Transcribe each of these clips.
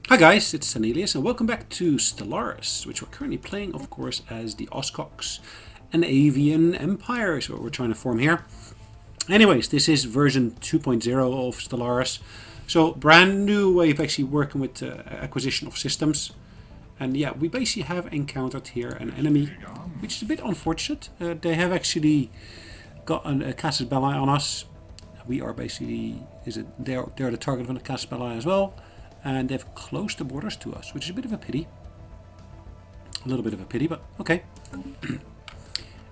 Hi guys, it's Sonelias and welcome back to Stellaris, which we're currently playing, of course, as the Oscox and Avian Empire is what we're trying to form here. Anyways, this is version 2.0 of Stellaris, so brand new way of actually working with acquisition of systems. And yeah, we basically have encountered here an enemy, which is a bit unfortunate. They have actually got a casus belli on us. We are basically, they're the target of a casus belli as well. And they've closed the borders to us, which is a bit of a pity. A little bit of a pity, but okay.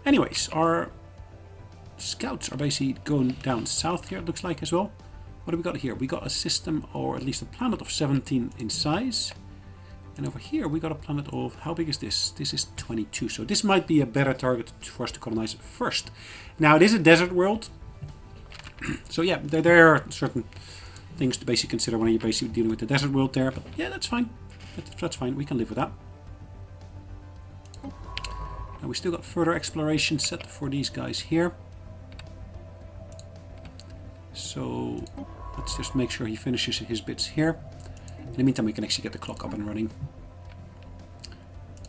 Anyways, our scouts are basically going down south here, it looks like, as well. What do we got here? We got a system, or at least a planet of 17 in size. And over here we got a planet of, how big is this? This is 22, so this might be a better target for us to colonize first. Now, it is a desert world. So yeah, there are certain things to basically consider when you're basically dealing with the desert world there, but yeah, that's fine. That's fine, we can live with that. Now we still got further exploration set for these guys here. So let's just make sure he finishes his bits here. In the meantime, we can actually get the clock up and running.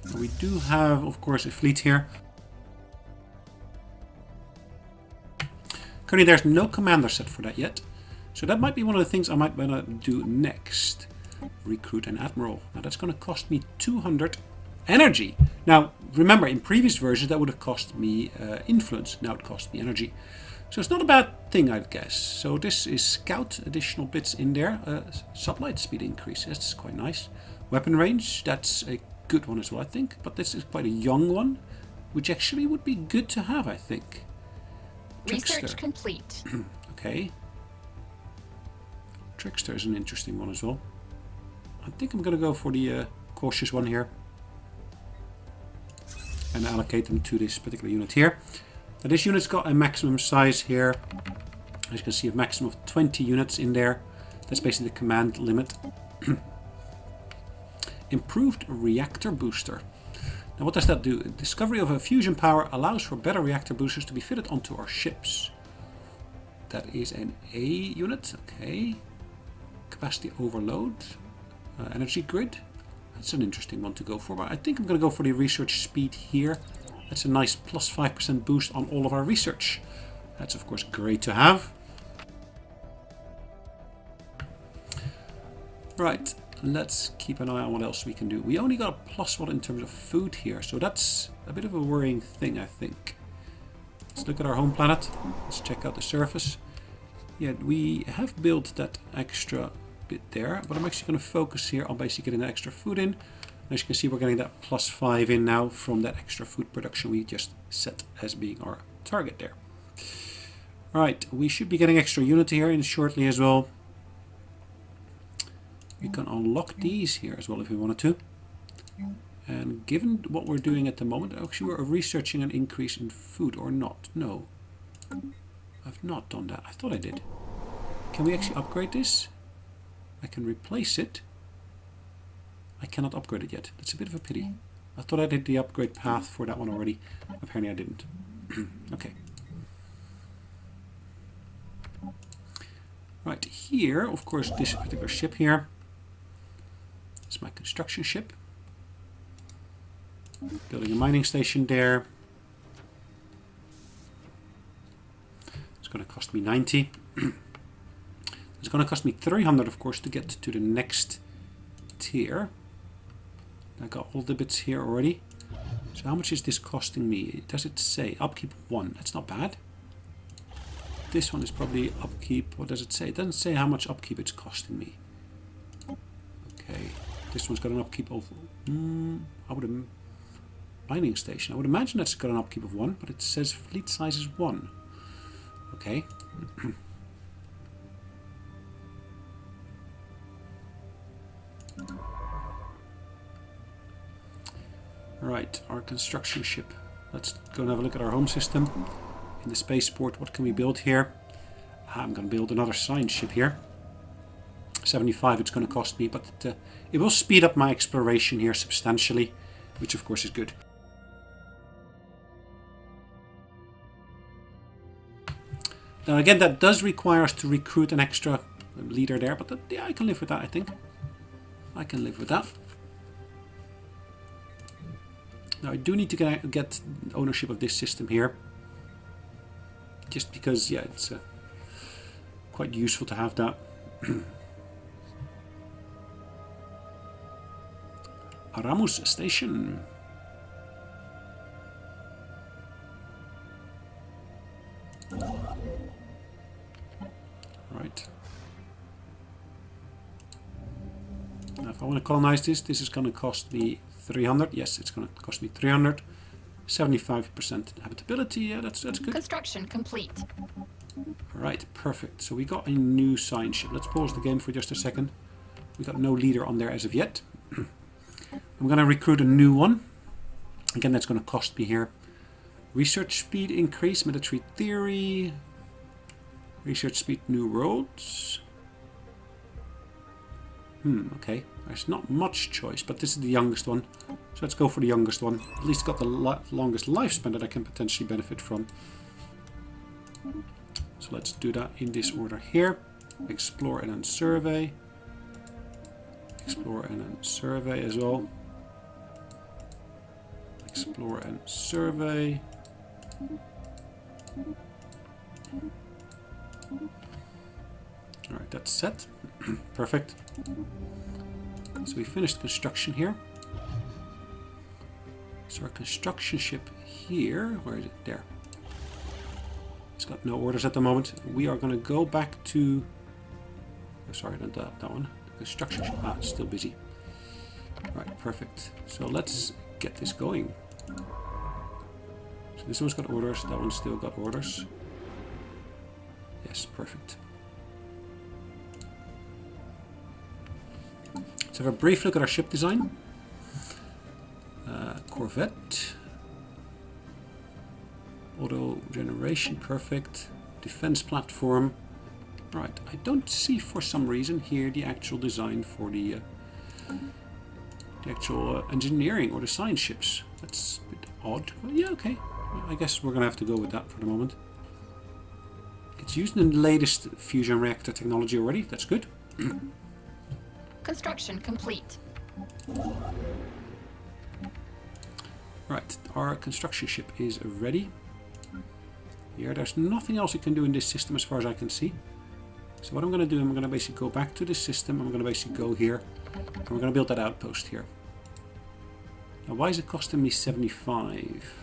Now we do have, of course, a fleet here. Currently there's no commander set for that yet. So that might be one of the things I might want to do next. Recruit an admiral. Now that's going to cost me 200 energy. Now remember, in previous versions that would have cost me influence. Now it costs me energy. So it's not a bad thing, I guess. So this is scout, additional bits in there. Sublight speed increase, that's quite nice. Weapon range, that's a good one as well, I think. But this is quite a young one, which actually would be good to have, I think. Trickster. Research complete. Okay. Trickster is an interesting one as well. I think I'm going to go for the cautious one here. And allocate them to this particular unit here. Now this unit's got a maximum size here. As you can see, a maximum of 20 units in there. That's basically the command limit. Improved reactor booster. Now what does that do? Discovery of a fusion power allows for better reactor boosters to be fitted onto our ships. That is an A unit. Okay. Capacity overload. Energy grid. That's an interesting one to go for. But I think I'm going to go for the research speed here. That's a nice plus 5% boost on all of our research. That's of course great to have. Right, let's keep an eye on what else we can do. We only got a +1 in terms of food here, so that's a bit of a worrying thing, I think. Let's look at our home planet. Let's check out the surface. Yeah, we have built that extra bit there, but I'm actually going to focus here on basically getting the extra food in. As you can see, we're getting that +5 in now from that extra food production we just set as being our target there. Right, we should be getting extra unity here in shortly as well. We can unlock these here as well if we wanted to. And given what we're doing at the moment, actually we're researching an increase in food or not. No, I've not done that. I thought I did. Can we actually upgrade this? I can replace it. I cannot upgrade it yet. That's a bit of a pity. I thought I did the upgrade path for that one already. Apparently I didn't. Okay. Right, here, of course, this particular ship here. It's my construction ship. Building a mining station there. It's going to cost me 90. It's going to cost me 300, of course, to get to the next tier. I got all the bits here already. So how much is this costing me? Does it say? Upkeep 1. That's not bad. This one is probably upkeep. What does it say? It doesn't say how much upkeep it's costing me. Okay. This one's got an upkeep of... mining station. I would imagine that's got an upkeep of 1, but it says fleet size is 1. Okay. Right, our construction ship. Let's go and have a look at our home system. In the spaceport, what can we build here? I'm going to build another science ship here. 75 it's going to cost me, but it will speed up my exploration here substantially, which of course is good. Now again, that does require us to recruit an extra leader there, but yeah, I can live with that, I think. I can live with that. Now I do need to get ownership of this system here. Just because, yeah, it's quite useful to have that. Aramus Station. Right. Now if I want to colonize this, this is going to cost me 300. Yes, it's going to cost me 300. 75% habitability. Yeah, that's good. Construction complete. Alright, perfect. So we got a new science ship. Let's pause the game for just a second. We got no leader on there as of yet. I'm going to recruit a new one. Again, that's going to cost me here. Research speed increase, military theory. Research speed, new roads. Okay. There's not much choice, but this is the youngest one. So let's go for the youngest one. At least got the longest lifespan that I can potentially benefit from. So let's do that in this order here. Explore and then survey. Explore and then survey as well. Explore and survey. Alright, that's set. Perfect. So we finished construction here. So our construction ship here, where is it? There. It's got no orders at the moment. We are going to go back to... Oh, sorry, not that one. The construction ship. Ah, it's still busy. Right, perfect. So let's get this going. So this one's got orders. That one's still got orders. Yes, perfect. Let's have a brief look at our ship design. Corvette. Auto generation, perfect. Defense platform. Right, I don't see for some reason here the actual design for the actual engineering or the science ships. That's a bit odd. Well, yeah, okay. Well, I guess we're going to have to go with that for the moment. It's used in the latest fusion reactor technology already. That's good. Construction complete. Right, our construction ship is ready. Here, there's nothing else you can do in this system as far as I can see. So what I'm going to do, I'm going to basically go back to this system. I'm going to basically go here. And we're going to build that outpost here. Now, why is it costing me 75?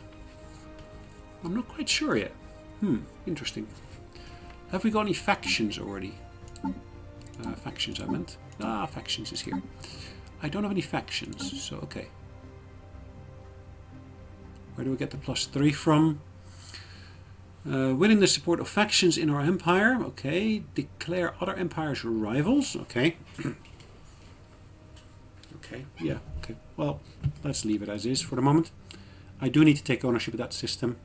I'm not quite sure yet. Interesting. Have we got any factions already? Factions, I meant. Factions is here. I don't have any factions, so okay. Where do we get the +3 from? Winning the support of factions in our empire. Okay. Declare other empires rivals. Okay. Okay. Yeah. Okay. Well, let's leave it as is for the moment. I do need to take ownership of that system.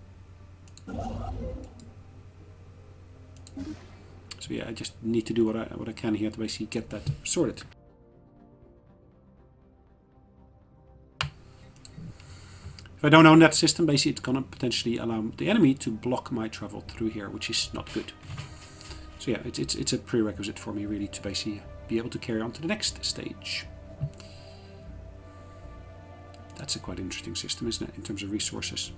So yeah, I just need to do what I can here to basically get that sorted. If I don't own that system, basically it's going to potentially allow the enemy to block my travel through here, which is not good. So yeah, it's a prerequisite for me really to basically be able to carry on to the next stage. That's a quite interesting system, isn't it, in terms of resources.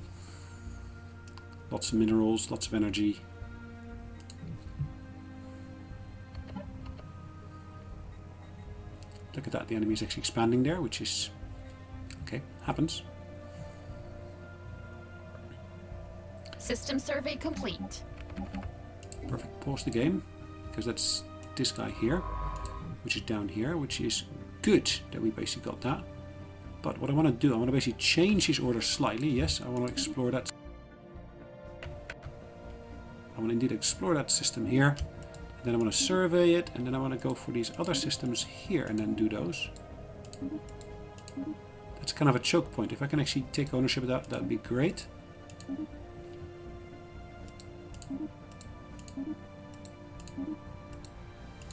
Lots of minerals, lots of energy. Look at that, the enemy is actually expanding there, which is... okay, happens. System survey complete. Perfect. Pause the game, because that's this guy here, which is down here, which is good that we basically got that. But what I want to do, I want to basically change his order slightly. Yes, I want to explore that. I want to indeed explore that system here. And then I want to survey it, and then I want to go for these other systems here and then do those. That's kind of a choke point. If I can actually take ownership of that, that'd be great.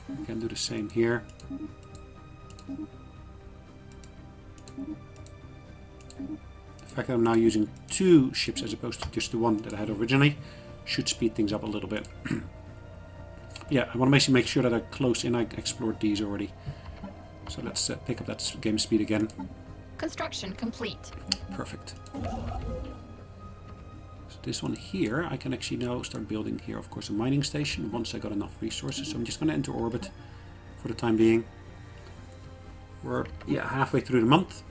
I can do the same here. The fact that I'm now using 2 ships as opposed to just the one that I had originally should speed things up a little bit. Yeah, I want to basically make sure that I close in. I explored these already. So let's pick up that game speed again. Construction complete. Perfect. So this one here, I can actually now start building here, of course, a mining station once I got enough resources. So I'm just going to enter orbit for the time being. We're halfway through the month.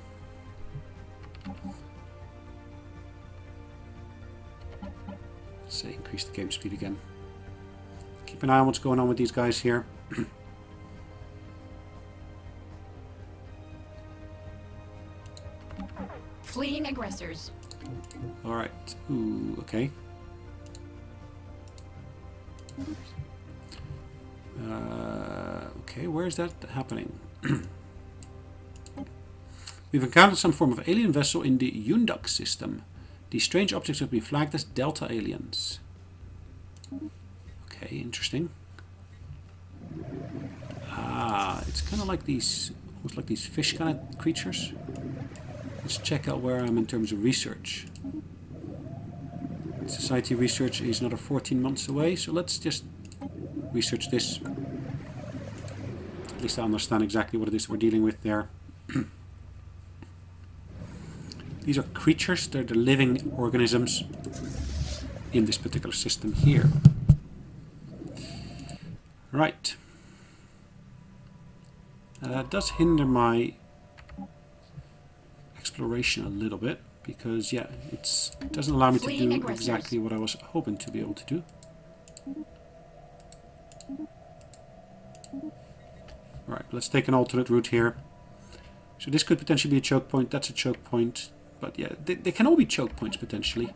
Let's say increase the game speed again. Keep an eye on what's going on with these guys here. Fleeing aggressors. Alright. Ooh, okay. Okay, where is that happening? We've encountered some form of alien vessel in the Yundak system. These strange objects have been flagged as Delta aliens. Okay, interesting. Ah, it's kind of like these, almost like these fish kind of creatures. Let's check out where I am in terms of research. Society research is another 14 months away, so let's just research this. At least I understand exactly what it is we're dealing with there. These are creatures, they're the living organisms in this particular system here. Right. That does hinder my exploration a little bit, because it doesn't allow me to do exactly what I was hoping to be able to do. Alright, let's take an alternate route here. So this could potentially be a choke point, that's a choke point. But yeah, they can all be choke points potentially.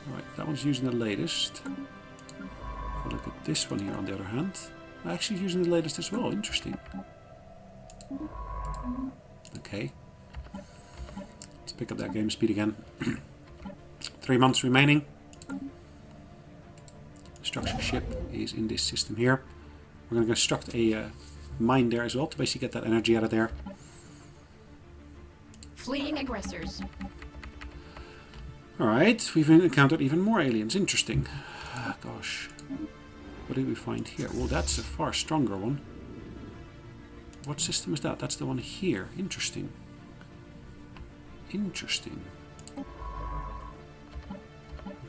Alright, that one's using the latest. If I look at this one here on the other hand, actually using the latest as well, interesting. Okay. Pick up that game speed again. 3 months remaining. Structure ship is in this system here. We're going to construct a mine there as well to basically get that energy out of there. Fleeing aggressors. Alright, we've encountered even more aliens. Interesting. Gosh. What did we find here? Well, that's a far stronger one. What system is that? That's the one here. Interesting. Interesting.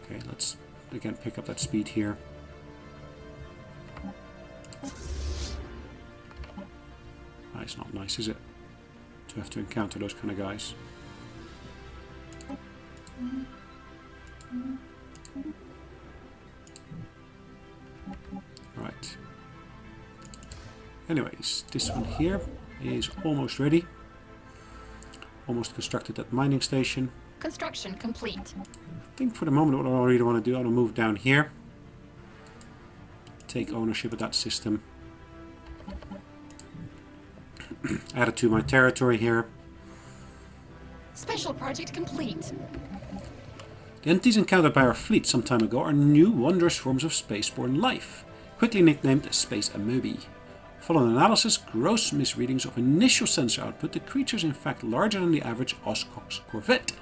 Okay, let's again pick up that speed here. It's not nice, is it? To have to encounter those kind of guys. Right. Anyways, this one here is almost ready. Almost constructed that mining station. Construction complete. I think for the moment what I really want to do, I want to move down here. Take ownership of that system. Add it to my territory here. Special project complete. The entities encountered by our fleet some time ago are new wondrous forms of spaceborne life, quickly nicknamed Space Amoebae. Following analysis, gross misreadings of initial sensor output, the creature is in fact larger than the average Oscox corvette.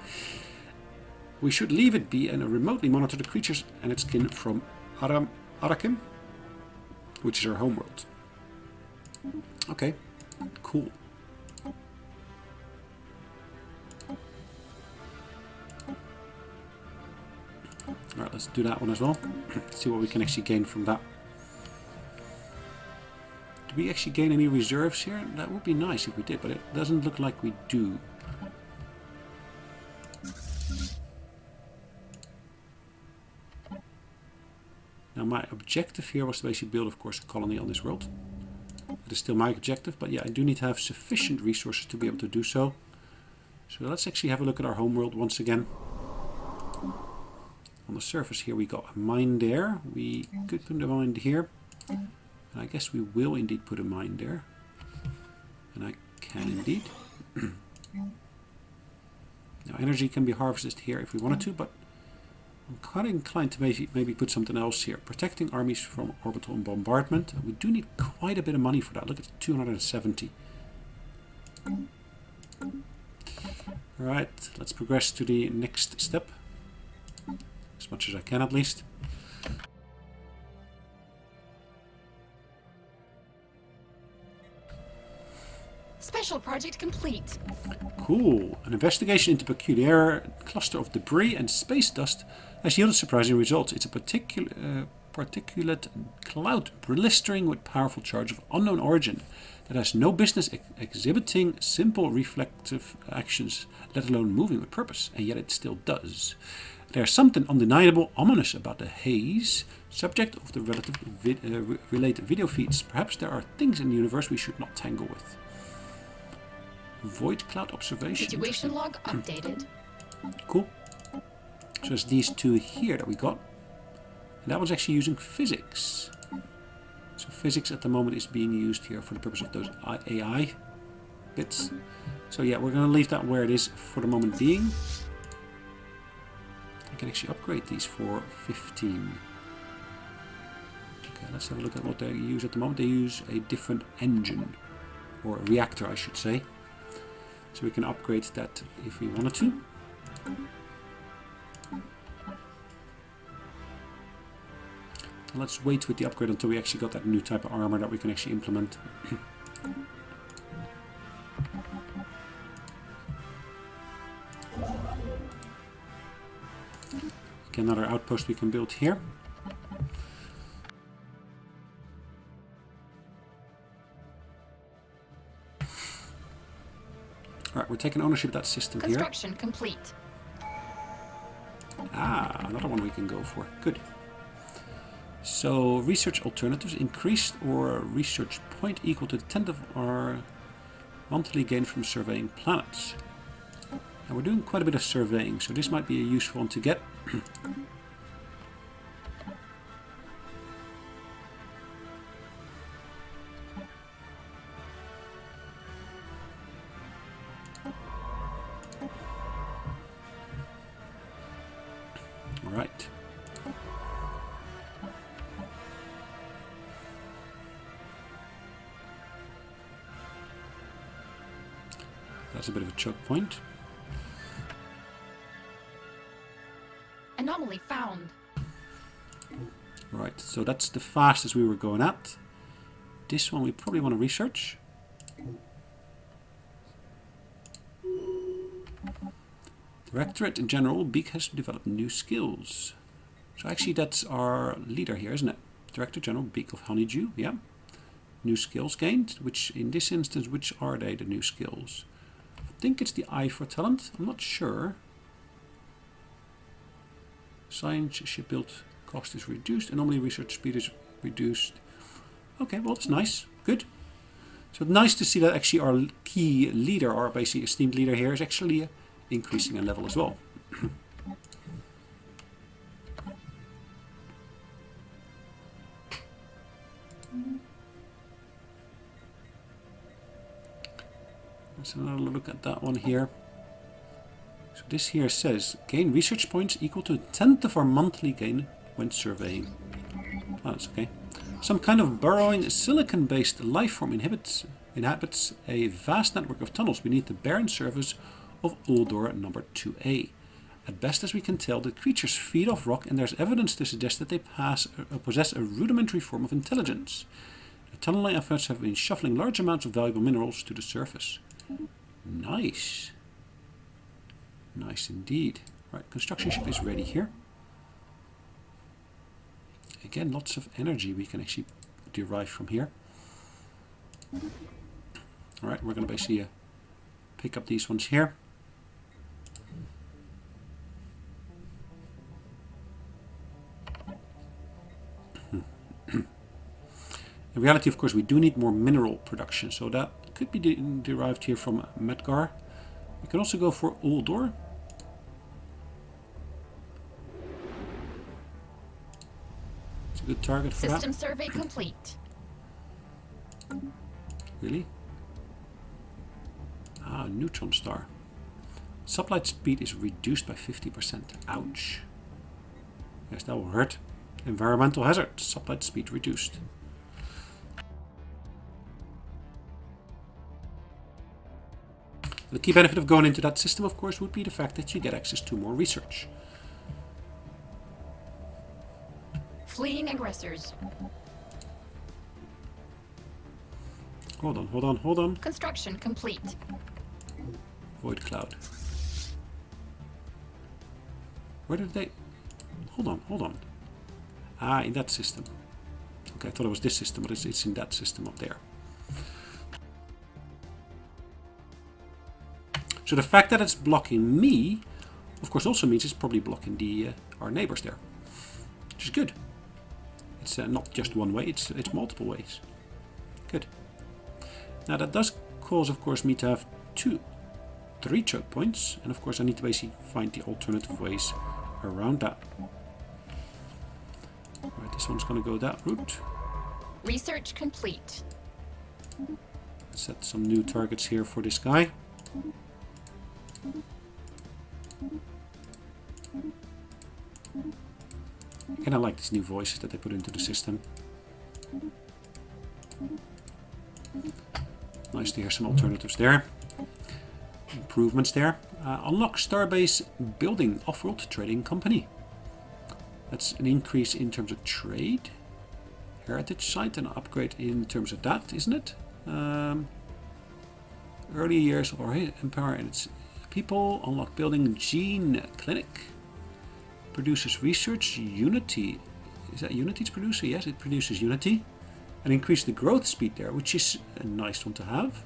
We should leave it be and remotely monitor the creatures and its kin from Arakim, which is our homeworld. Okay, cool. Alright, let's do that one as well. See what we can actually gain from that. Do we actually gain any reserves here? That would be nice if we did, but it doesn't look like we do. Now my objective here was to basically build, of course, a colony on this world. That is still my objective, but yeah, I do need to have sufficient resources to be able to do so. So let's actually have a look at our homeworld once again. On the surface here we got a mine there. We could put a mine here. And I guess we will indeed put a mine there. And I can indeed. Now energy can be harvested here if we wanted to, but I'm quite inclined to maybe put something else here. Protecting armies from orbital bombardment. We do need quite a bit of money for that. Look at 270. Alright, let's progress to the next step. As much as I can at least. Special project complete. Cool. An investigation into peculiar cluster of debris and space dust has yielded surprising results. It's a particulate cloud blistering with powerful charge of unknown origin that has no business exhibiting simple reflective actions, let alone moving with purpose, and yet it still does. There's something undeniable ominous about the haze, subject of the related video feeds. Perhaps there are things in the universe we should not tangle with. Void cloud observation. Situation log updated. Cool. So it's these two here that we got. And that was actually using physics. So physics at the moment is being used here for the purpose of those AI bits. So yeah, we're going to leave that where it is for the moment being. I can actually upgrade these for 15. Okay, let's have a look at what they use at the moment. They use a different engine. Or a reactor, I should say. So we can upgrade that if we wanted to. And let's wait with the upgrade until we actually got that new type of armor that we can actually implement. Okay, another outpost we can build here. Alright, we're taking ownership of that system here. Construction complete. Ah, another one we can go for. Good. So, research alternatives increased or research point equal to the 10th of our monthly gain from surveying planets. And we're doing quite a bit of surveying, so this might be a useful one to get. Alright. That's a bit of a choke point. Anomaly found. Right, so that's the fastest we were going at. This one we probably want to research. Directorate in general, Beak has developed new skills. So actually that's our leader here, isn't it? Director General Beak of Honeydew, yeah. New skills gained, which in this instance, which are they, the new skills? I think it's the eye for talent, I'm not sure. Science ship build cost is reduced, anomaly research speed is reduced. Okay, well, that's nice, good. So nice to see that actually our key leader, our basically esteemed leader here, is actually increasing in level as well. Let's have another look at that one here. So this here says gain research points equal to a 10th of our monthly gain when surveying. Oh, that's okay. Some kind of burrowing silicon-based life form inhabits a vast network of tunnels beneath the barren surface of Uldor number 2A. At best as we can tell, the creatures feed off rock, and there's evidence to suggest that they possess a rudimentary form of intelligence. The tunneling efforts have been shuffling large amounts of valuable minerals to the surface. Nice. Nice indeed. Right, construction ship is ready here. Again, lots of energy we can actually derive from here. Alright, we're going to basically pick up these ones here. In reality, of course, we do need more mineral production, so that could be derived here from Medgar. We can also go for Uldor. It's a good target for System that. survey complete. Really? Ah, neutron star. Sublight speed is reduced by 50%. Ouch. Yes, that will hurt. Environmental hazard. Sublight speed reduced. The key benefit of going into that system, of course, would be the fact that you get access to more research. Fleeing aggressors. Hold on, hold on, hold on. Construction complete. Void cloud. Where did they... Hold on, hold on. Ah, in that system. Okay, I thought it was this system, but it's in that system up there. So the fact that it's blocking me, of course, also means it's probably blocking the our neighbors there, which is good. It's not just one way; it's multiple ways. Good. Now that does cause, of course, me to have 3 choke points, and of course, I need to basically find the alternative ways around that. Right, this one's going to go that route. Research complete. Let's set some new targets here for this guy. I kind of like these new voices that they put into the system. Nice to hear some alternatives there. Improvements there. Unlock Starbase Building Off-World Trading Company. That's an increase in terms of trade. Heritage site, an upgrade in terms of that, isn't it? Early years of our empire and its people. Unlock building gene clinic. Produces research. Unity. Is that Unity's producer? Yes, it produces Unity. And increase the growth speed there, which is a nice one to have.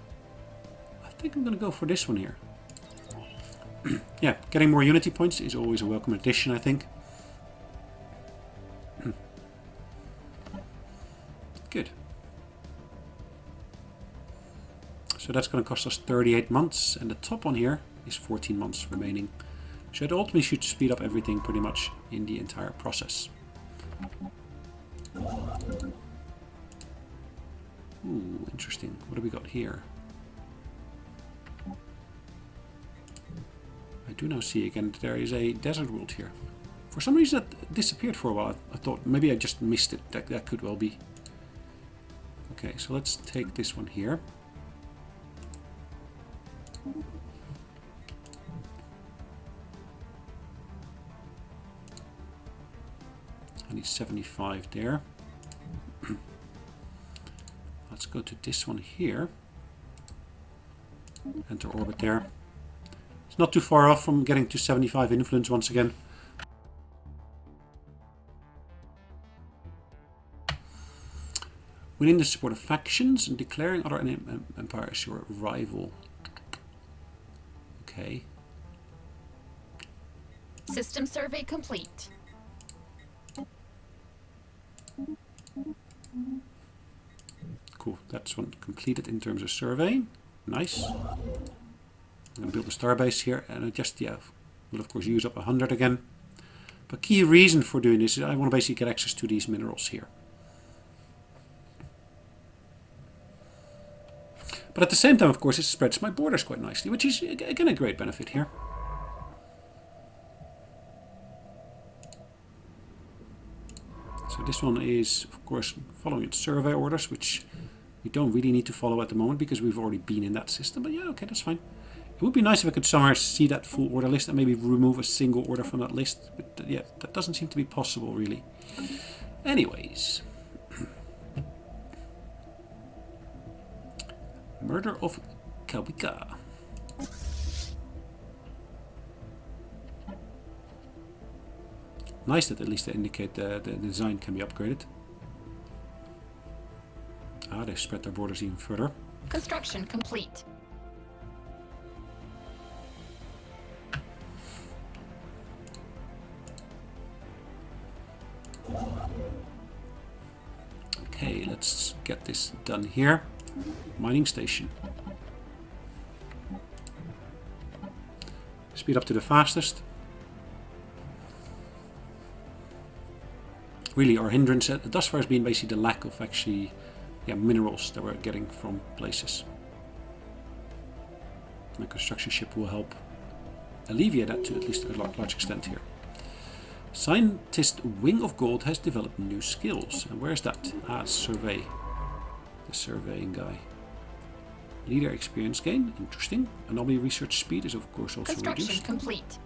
I think I'm going to go for this one here. Yeah, getting more Unity points is always a welcome addition, I think. Good. So that's going to cost us 38 months, and the top one here is 14 months remaining. So it ultimately should speed up everything pretty much in the entire process. Ooh, interesting. What do we got here? I do now see again that there is a desert world here. For some reason that disappeared for a while. I thought maybe I just missed it. That could well be. Okay, so let's take this one here. I need 75 there. Let's go to this one here. Enter orbit there. It's not too far off from getting to 75 influence once again. Within the support of factions and declaring other empires your rival. Okay. System survey complete. Cool, that's one completed in terms of survey. Nice. I'm going to build a starbase here and adjust, yeah, will of course use up 100 again. But key reason for doing this is I want to basically get access to these minerals here. But at the same time, of course, it spreads my borders quite nicely, which is again a great benefit here. So this one is, of course, following its survey orders, which we don't really need to follow at the moment because we've already been in that system. But yeah, okay, that's fine. It would be nice if I could somewhere see that full order list and maybe remove a single order from that list. But yeah, that doesn't seem to be possible, really. Anyways. Murder of Kawika. Nice that at least they indicate the design can be upgraded. Ah, they've spread their borders even further. Construction complete. Okay, let's get this done here. Mining station. Speed up to the fastest. Really, our hindrance thus far has been basically the lack of actually, yeah, minerals that we're getting from places. The construction ship will help alleviate that to at least a large extent here. Scientist Wing of Gold has developed new skills. And where's that? Ah, survey. The surveying guy. Leader experience gain. Interesting. Anomaly research speed is of course also Construction reduced. complete.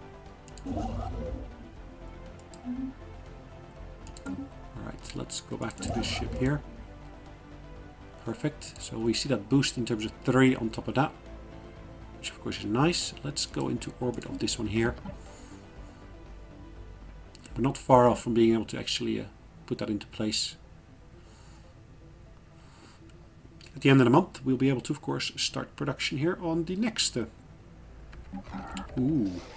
Alright, let's go back to this ship here. Perfect. So we see that boost in terms of 3 on top of that. Which of course is nice. Let's go into orbit of this one here. We're not far off from being able to actually put that into place. At the end of the month, we'll be able to, of course, start production here on the next. Ooh,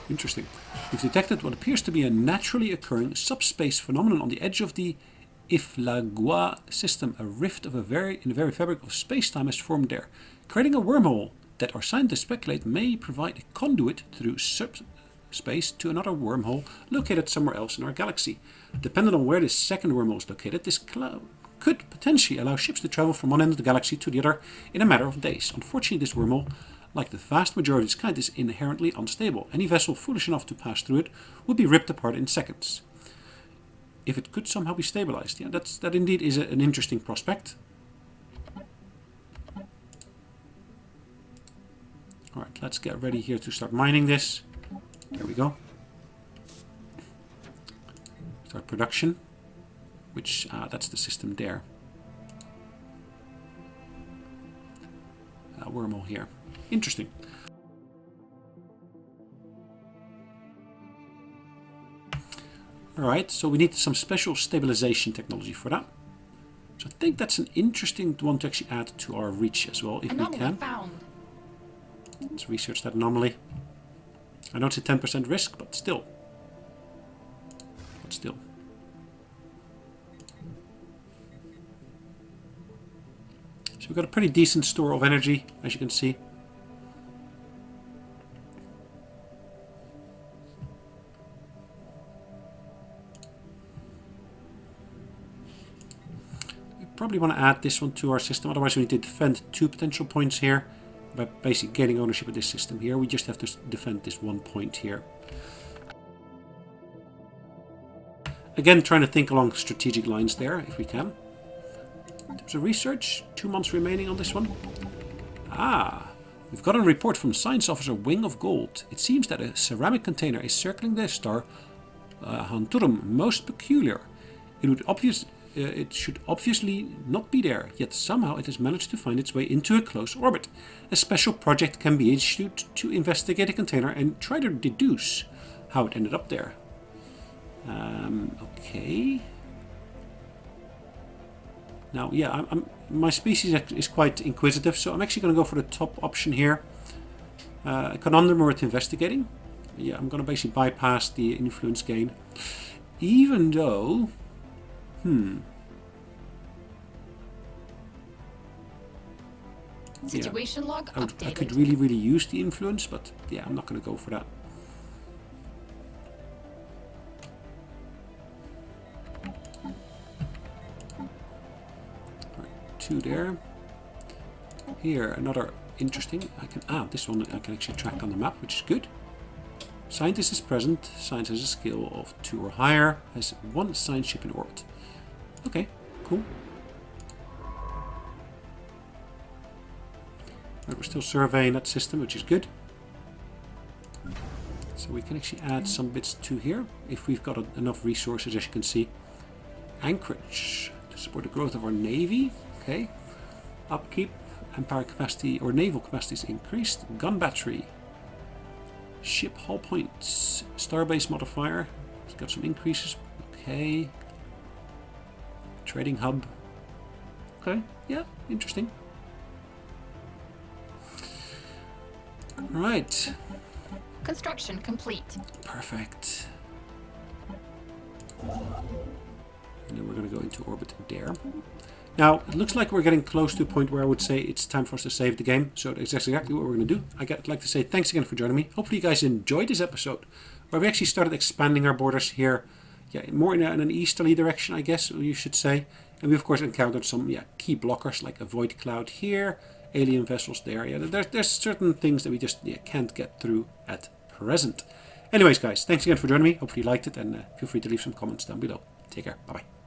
interesting. We've detected what appears to be a naturally occurring subspace phenomenon on the edge of the Iflagua system. A rift of in the very fabric of space-time has formed there, creating a wormhole that our scientists speculate may provide a conduit through subspace to another wormhole located somewhere else in our galaxy. Depending on where this second wormhole is located, this cloud could potentially allow ships to travel from one end of the galaxy to the other in a matter of days. Unfortunately, this wormhole, like the vast majority of its kind, is inherently unstable. Any vessel foolish enough to pass through it would be ripped apart in seconds. If it could somehow be stabilized, yeah, that indeed is an interesting prospect. Alright, let's get ready here to start mining this. There we go. Start production. Which, that's the system there. Wormhole here. Interesting. Alright, so we need some special stabilization technology for that. So I think that's an interesting one to actually add to our reach as well, if Anomaly we can. found. Let's research that anomaly. I know it's a 10% risk, but still. So we've got a pretty decent store of energy, as you can see. We probably want to add this one to our system, otherwise we need to defend 2 potential points here. By basically gaining ownership of this system here, we just have to defend this 1 point here. Again, trying to think along strategic lines there, if we can. In terms of research, 2 months remaining on this one. We've got a report from Science Officer Wing of Gold. It seems that a ceramic container is circling the star Hanturum most peculiar. It should obviously not be there, yet somehow it has managed to find its way into a close orbit. A special project can be issued to investigate the container and try to deduce how it ended up there. Okay. Now, yeah, my species is quite inquisitive, so I'm actually going to go for the top option here. A conundrum worth investigating. Yeah, I'm going to basically bypass the influence gain. Even though... Situation log updated. I could really use the influence, but yeah, I'm not going to go for that. Right, 2 there. Here, another interesting. This one I can actually track on the map, which is good. Scientist is present. Science has a skill of 2 or higher. Has 1 science ship in orbit. Okay, cool. Right, we're still surveying that system, which is good. So we can actually add some bits to here, if we've got enough resources, as you can see. Anchorage, to support the growth of our navy. Okay. Upkeep, Empire capacity, or naval capacity is increased. Gun battery. Ship hull points. Starbase modifier. It's got some increases. Okay. Trading hub. Okay, yeah, interesting. Right. Construction complete. Perfect. And then we're going to go into orbit there. Now, it looks like we're getting close to a point where I would say it's time for us to save the game. So that's exactly what we're going to do. I'd like to say thanks again for joining me. Hopefully you guys enjoyed this episode, where we actually started expanding our borders here. Yeah, more in an easterly direction, I guess you should say. And we, of course, encountered some key blockers, like a void cloud here, alien vessels there. Yeah, there's certain things that we just can't get through at present. Anyways, guys, thanks again for joining me. Hopefully you liked it, and feel free to leave some comments down below. Take care. Bye-bye.